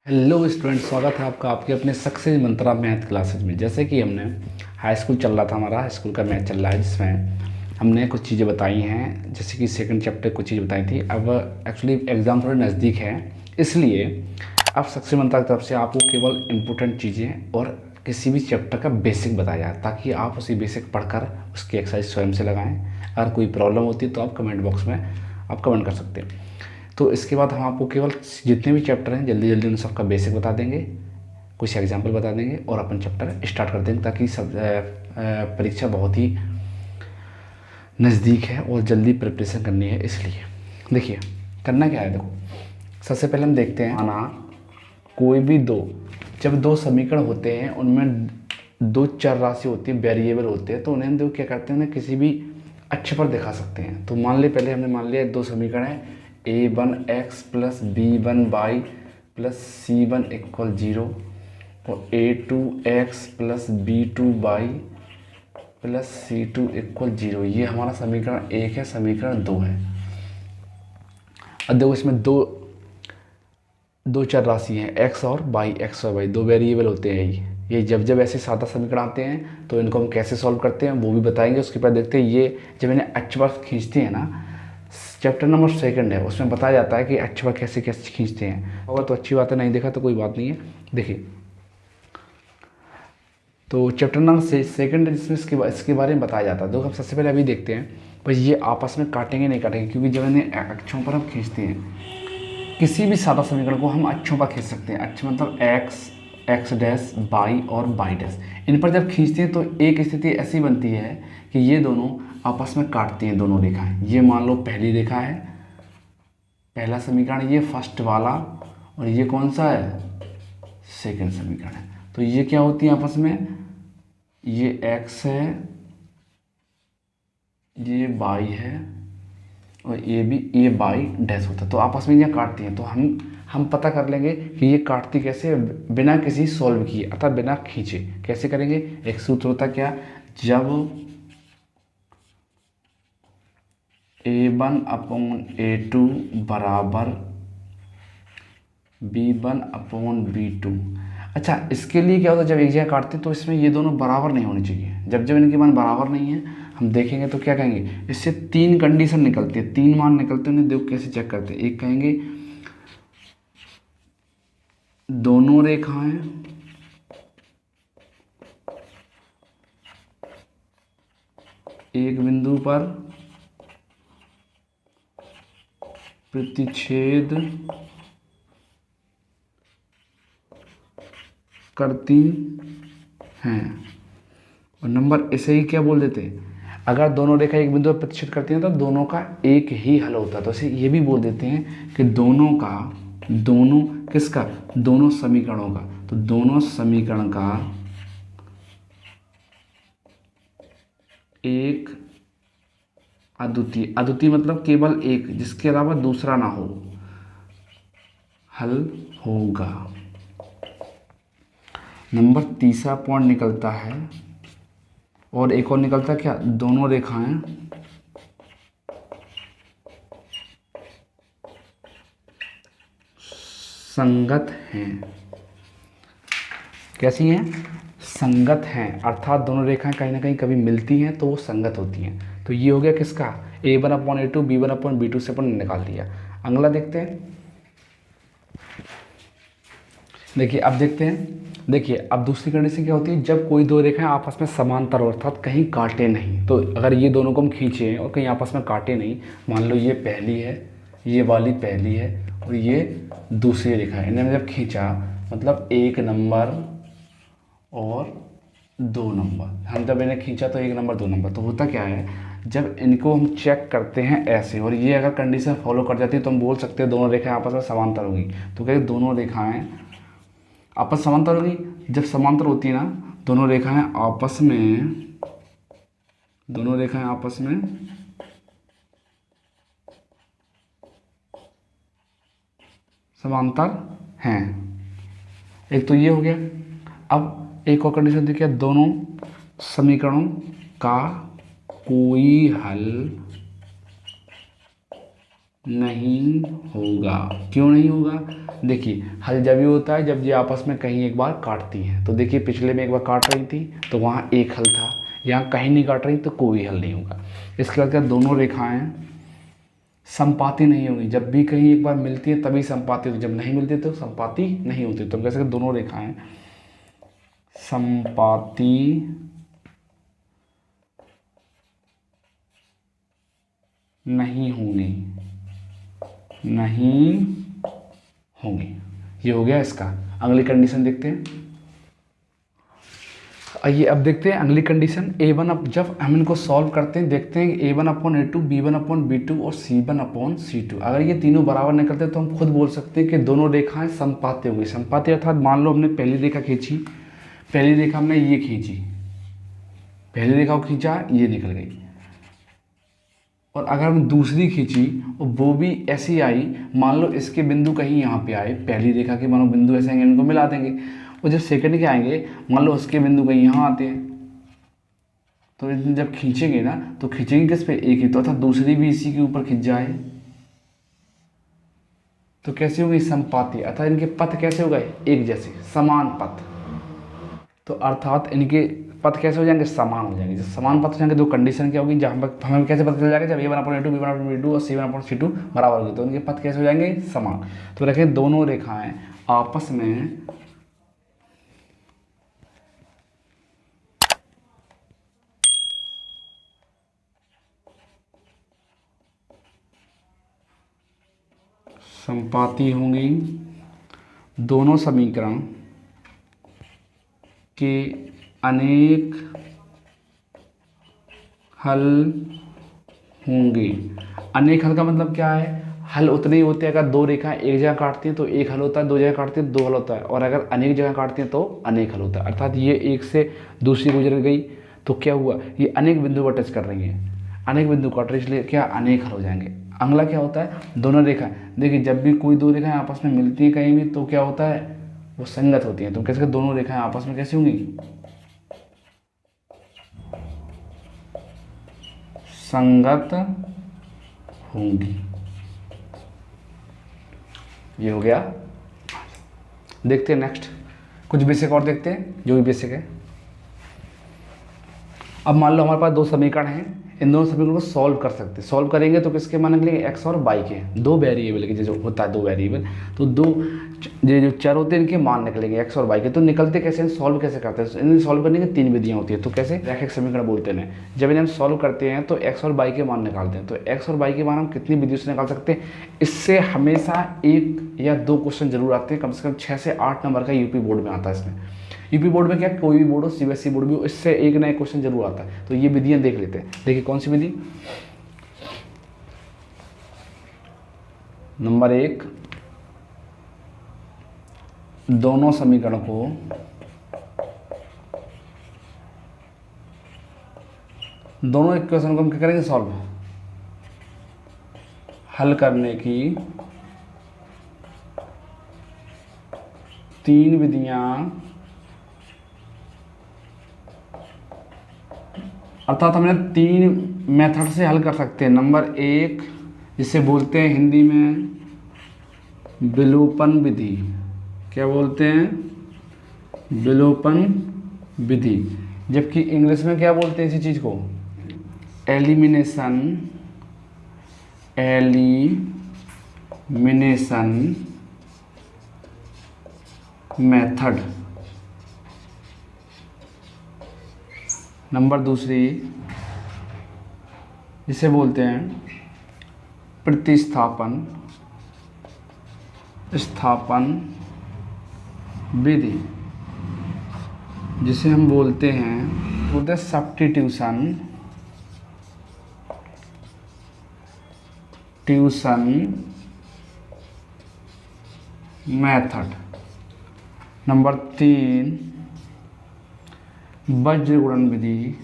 Hello student, स्वागत है आपका आपके अपने सक्सेस मंत्रा मैथ क्लासेज में। जैसे कि हमने हाई स्कूल चल रहा था, हमारा हाई स्कूल का मैथ चल रहा है, जिसमें हमने कुछ चीज़ें बताई हैं। जैसे कि सेकंड चैप्टर कुछ चीज़ बताई थी। अब एक्चुअली एग्ज़ाम थोड़े नज़दीक है, इसलिए अब सक्सेस मंत्रा की तरफ से आपको केवल इम्पोर्टेंट चीज़ें और किसी भी चैप्टर का बेसिक बताया जाए, ताकि आप उसी बेसिक पढ़कर उसकी एक्सरसाइज स्वयं से लगाएँ। अगर कोई प्रॉब्लम होती है तो आप कमेंट बॉक्स में आप कमेंट कर सकते हैं। तो इसके बाद हम आपको केवल जितने भी चैप्टर हैं जल्दी जल्दी उन सबका बेसिक बता देंगे, कुछ एग्जाम्पल बता देंगे और अपन चैप्टर स्टार्ट कर देंगे, ताकि सब परीक्षा बहुत ही नज़दीक है और जल्दी प्रिपरेशन करनी है। इसलिए देखिए करना क्या है, देखो सबसे पहले हम देखते हैं आना कोई भी जब दो समीकरण होते हैं उनमें दो चर राशि होती है, वेरिएबल होते हैं, तो उन्हें हम देखो क्या करते हैं, उन्हें किसी भी अक्ष पर दिखा सकते हैं। तो मान लिया, पहले हमने मान लिया दो समीकरण है, a1x plus b1y plus c1 equal 0 और a2x plus b2y plus c2 equal 0। ये हमारा समीकरण 1 है, समीकरण 2 है। अब देखो इसमें दो चर राशि हैं x और y, दो वेरिएबल होते हैं। ये जब जब ऐसे सादा समीकरण आते हैं तो इनको हम कैसे सॉल्व करते हैं वो भी बताएंगे। उसके बाद देखते हैं ये जब इन्हें अक्ष पर खींचते हैं ना, चैप्टर नंबर 2 है, उसमें बताया जाता है कि अक्ष पर कैसे कैसे खींचते हैं। और तो अच्छी बात है, नहीं देखा तो कोई बात नहीं है। देखिए तो चैप्टर नंबर 2 है, जिसमें इसके बारे में बताया जाता है। देखो हम सबसे पहले अभी देखते हैं भाई ये आपस में काटेंगे नहीं काटेंगे, क्योंकि जब इन्हें अक्षों पर हम खींचते हैं, किसी भी सादा समीकरण को हम अक्षों पर खींच सकते हैं। अक्ष मतलब एक्स डैश बाई और बाई डैश। इन पर जब खींचते हैं तो एक स्थिति ऐसी बनती है कि ये दोनों आपस में काटती हैं, दोनों रेखाएं। ये मान लो पहली रेखा है, पहला समीकरण ये फर्स्ट वाला, और ये कौन सा है, सेकंड समीकरण है। तो ये क्या होती है आपस में, ये एक्स है, ये बाई है, और ये बाई डैश होता है। तो आपस में ये काटती हैं। तो हम पता कर लेंगे कि ये काटती कैसे, बिना किसी सॉल्व किए, अर्थात बिना खींचे। कैसे करेंगे, एक सूत्र होता क्या, जब a1 अपॉन a2 बराबर b1 अपॉन b2। अच्छा, इसके लिए क्या होता है, जब एक जगह काटते हैं तो इसमें ये दोनों बराबर नहीं होने चाहिए। जब जब इनके मान बराबर नहीं है, हम देखेंगे तो क्या कहेंगे, इससे 3 कंडीशन निकलती है, 3 मान निकलते हैं। उन्हें देखो कैसे चेक करते हैं। एक कहेंगे दोनों रेखाएं एक बिंदु पर प्रतिच्छेद करती हैं। और नंबर ऐसे ही क्या बोल देते हैं, अगर दोनों रेखा एक बिंदु पर प्रतिच्छेद करती हैं तो दोनों का एक ही हल होता है। तो ऐसे ये भी बोल देते हैं कि दोनों किसका, दोनों समीकरणों का। तो दोनों समीकरण का एक अद्वितीय मतलब केवल एक, जिसके अलावा दूसरा ना हो, हल होगा। नंबर तीसरा पॉइंट निकलता है, और एक और निकलता है क्या, दोनों रेखाएं संगत हैं। कैसी हैं, संगत हैं, अर्थात दोनों रेखाएं कहीं ना कहीं कभी मिलती हैं तो वो संगत होती हैं। तो ये हो गया किसका, a1 upon a2 b1 upon b2 से अपन निकाल दिया। अगला देखते हैं। देखिए अब देखते हैं, देखिए अब दूसरी कंडीशन क्या होती है, जब कोई दो रेखाएं आपस में समांतर हो, अर्थात कहीं काटे नहीं। तो अगर ये दोनों को हम खींचे और कहीं आपस में काटे नहीं, मान लो ये पहली है, ये वाली पहली है और ये दूसरी रेखा है, इन्हें जब खींचा मतलब 1 नंबर और 2 नंबर, हम जब इन्हें खींचा तो 1 नंबर 2 नंबर। तो होता क्या है, जब इनको हम चेक करते हैं ऐसे, और ये अगर कंडीशन फॉलो कर जाती है तो हम बोल सकते हैं दोनों रेखाएं आपस में समांतर होगी। तो क्या दोनों रेखाएं आपस समांतर होगी, जब समांतर होती है ना दोनों रेखाएं आपस में समांतर हैं। एक तो ये हो गया। अब एक और कंडीशन देखिए, दोनों समीकरणों का कोई हल नहीं होगा। क्यों नहीं होगा? देखिए हल जब भी होता है जब ये आपस में कहीं एक बार काटती हैं। तो देखिए पिछले में एक बार काट रही थी तो वहाँ एक हल था, यहाँ कहीं नहीं काट रही तो कोई हल नहीं होगा। इसके बाद क्या, दोनों रेखाएं संपाती नहीं होंगी। जब भी कहीं एक बार मिलती है तभी संपाती होती, जब नहीं मिलती तो संपाती नहीं होती। तो हम कह सकते दोनों रेखाएं संपाती नहीं होंगी, नहीं होंगी। ये हो गया इसका। अगली कंडीशन देखते हैं। आइए अब देखते हैं अगली कंडीशन। A1 अब जब हम इनको सॉल्व करते हैं देखते हैं A1/A2, B1/B2 और C1/C2 अगर ये तीनों बराबर निकलते हैं तो हम खुद बोल सकते हैं कि दोनों रेखाएं संपाती होगी। संपाती अर्थात मान लो हमने पहली रेखा खींची, पहली रेखा हमने ये खींची, पहली रेखा को खींचा, ये निकल गई। और अगर हम दूसरी खींची और वो भी ऐसी आई, मान लो इसके बिंदु कहीं यहाँ पे आए, पहली रेखा के मानो बिंदु ऐसे आएंगे, इनको मिला देंगे। और जब सेकंड के आएंगे मान लो उसके बिंदु कहीं यहाँ आते हैं, तो जब खींचेंगे ना तो खींचेंगे किस पे, एक ही। तो अर्थात दूसरी भी इसी के ऊपर खींच जाए तो कैसे होगी, संपाती। अर्थात इनके पथ कैसे हो गए, एक जैसे समान पथ। तो अर्थात इनके पथ कैसे हो जाएंगे, समान हो जाएंगे। जब समान पथ हो जाएंगे तो कंडीशन क्या होगी, जहाँ पर हमें कैसे पता चल जाएगा, जब A1/A2, B1/B2 और C1/C2 बराबर होगी तो उनके पथ कैसे हो जाएंगे, समान। तो रखें दोनों रेखाएं आपस में संपाती होंगी। दोनों समीकरण के अनेक हल होंगे। अनेक हल का मतलब क्या है, हल उतने ही होते हैं। अगर दो रेखाएं एक जगह काटती हैं तो एक हल होता है, दो जगह काटती हैं तो दो हल होता है, और अगर अनेक जगह काटती हैं तो अनेक हल होता है। अर्थात ये एक से दूसरी गुजर गई तो क्या हुआ, ये अनेक बिंदु पर टच कर रही हैं, अनेक बिंदु काट रही, इसलिए क्या अनेक हल हो जाएंगे। अगला क्या होता है, दोनों रेखाएं। देखिए जब भी कोई दो रेखाएं आपस में मिलती हैं कहीं भी तो क्या होता है, वो संगत होती हैं। तो कैसे दोनों रेखाएं आपस में कैसी होंगी, संगत होंगी। ये हो गया। देखते हैं नेक्स्ट, कुछ बेसिक और देखते हैं जो भी बेसिक है। अब मान लो हमारे पास दो समीकरण हैं, इन दोनों समीकरणों को सॉल्व कर सकते हैं। सॉल्व करेंगे तो किसके मान निकलेंगे, एक्स और वाई के, दो वेरिएबल के जो होता है, दो वेरिएबल तो दो ये जो चर होते हैं इनके मान निकलेंगे एक्स और वाई के। तो निकलते कैसे हैं, सॉल्व कैसे करते हैं, इन्हें सॉल्व करने की तीन विधियां होती है। तो कैसे, रैखिक समीकरण बोलते हैं। जब इन्हें हम सॉल्व करते हैं तो एक्स और वाई के मान निकालते हैं। तो एक्स और वाई के मान हम कितनी विधियों से निकाल सकते हैं, इससे हमेशा एक या दो क्वेश्चन जरूर आते हैं, कम से कम 6 से 8 नंबर का यूपी बोर्ड में आता है। इसमें यूपी बोर्ड में क्या, कोई भी बोर्ड हो, सीबीएसई बोर्ड भी हो, इससे एक नया क्वेश्चन जरूर आता है। तो ये विधियां देख लेते हैं। देखिए कौन सी विधि, नंबर 1, दोनों समीकरण को दोनों इक्वेशन को हम क्या करेंगे, सॉल्व, हल करने की तीन विधियां, अर्थात हमने तीन मेथड से हल कर सकते हैं। नंबर 1 जिसे बोलते हैं हिंदी में विलोपन विधि। क्या बोलते हैं, विलोपन विधि। जबकि इंग्लिश में क्या बोलते हैं इसी चीज़ को, एलिमिनेशन, एलिमिनेशन मेथड। नंबर दूसरी जिसे बोलते हैं प्रतिस्थापन, स्थापन विधि, जिसे हम बोलते हैं सब्स्टिट्यूशन, मेथड। नंबर 3 वज्र गुणन विधि,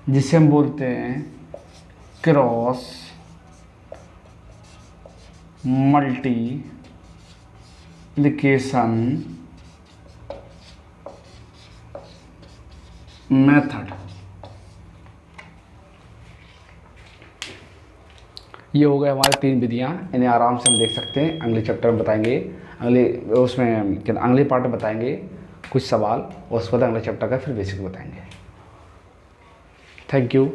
जिसे हम बोलते हैं क्रॉस मल्टीप्लिकेशन मेथड। ये हो गए हमारे 3 विधियाँ, इन्हें आराम से हम देख सकते हैं। अगले चैप्टर में बताएंगे, अगले पार्ट में बताएंगे कुछ सवाल, और उसके बाद अगले चैप्टर का फिर बेसिक बताएंगे। Thank you.